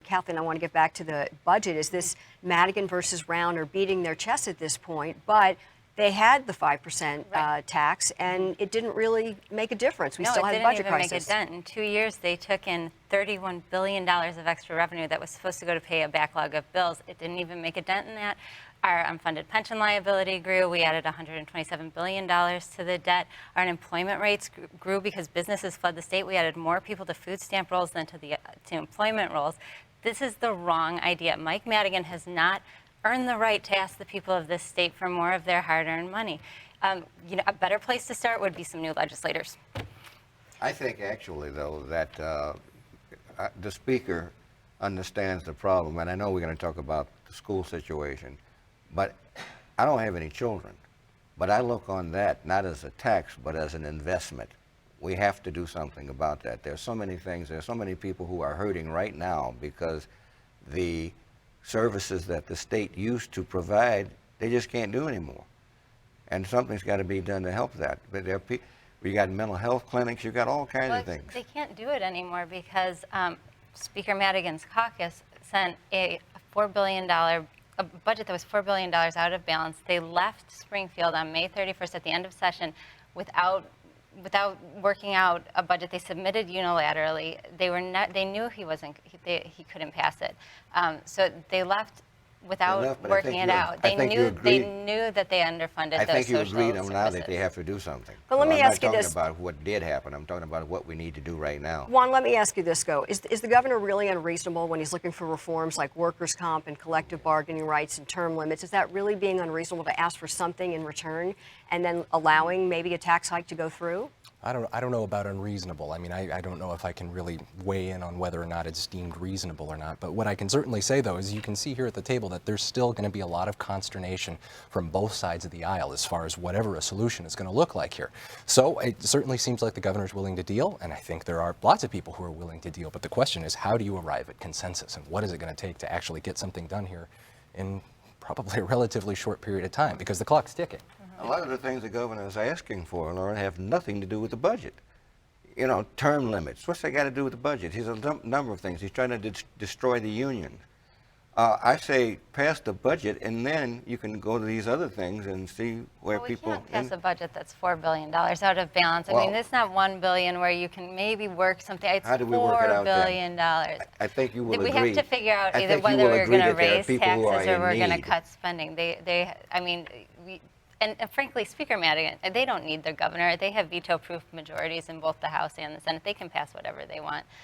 Kathleen, I want to get back to the budget. Is this Madigan versus Round are beating their chest at this point, but they had the 5% tax, and it didn't really make a difference. We still had a budget crisis. No, it didn't even make a dent. In 2 years, they took in $31 billion of extra revenue that was supposed to go to pay a backlog of bills. It didn't even make a dent in that. Our unfunded pension liability grew. We added $127 billion to the debt. Our unemployment rates grew because businesses fled the state. We added more people to food stamp rolls than to employment rolls. This is the wrong idea. Mike Madigan has not earned the right to ask the people of this state for more of their hard-earned money. You know, a better place to start would be some new legislators. I think actually, though, that the speaker understands the problem, and I know we're going to talk about the school situation, but I don't have any children. But I look on that not as a tax, but as an investment. We have to do something about that. There's so many things, there's so many people who are hurting right now because the services that the state used to provide, they just can't do anymore. And something's got to be done to help that. But there are you got mental health clinics, you got all kinds of things. They can't do it anymore because Speaker Madigan's caucus sent a $4 billion budget that was $4 billion out of balance. They left Springfield on May 31st at the end of session without working out a budget. They submitted unilaterally. They knew he couldn't pass it. So they left without working it out. They knew that they underfunded those social services. I think you agreed now that they have to do something. But let me ask you this. I'm not talking about what did happen. I'm talking about what we need to do right now. Juan, let me ask you this, Is the governor really unreasonable when he's looking for reforms like workers' comp and collective bargaining rights and term limits? Is that really being unreasonable to ask for something in return and then allowing maybe a tax hike to go through? I don't know about unreasonable. I mean, I don't know if I can really weigh in on whether or not it's deemed reasonable or not. But what I can certainly say, though, is you can see here at the table that there's still going to be a lot of consternation from both sides of the aisle as far as whatever a solution is going to look like here. So it certainly seems like the governor's willing to deal, and I think there are lots of people who are willing to deal. But the question is, how do you arrive at consensus, and what is it going to take to actually get something done here in probably a relatively short period of time, because the clock's ticking. A lot of the things the governor is asking for, Lauren, have nothing to do with the budget. You know, term limits. What's that got to do with the budget? He's a number of things. He's trying to destroy the union. I say pass the budget, and then you can go to these other things and see where people. We can't pass a budget that's $4 billion out of balance. I mean, it's not $1 billion where you can maybe work something. It's how do we work it out $4 billion. I think you will agree. We have to figure out either whether we're going to raise taxes or we're going to cut spending. And frankly, Speaker Madigan, they don't need their governor. They have veto-proof majorities in both the House and the Senate. They can pass whatever they want.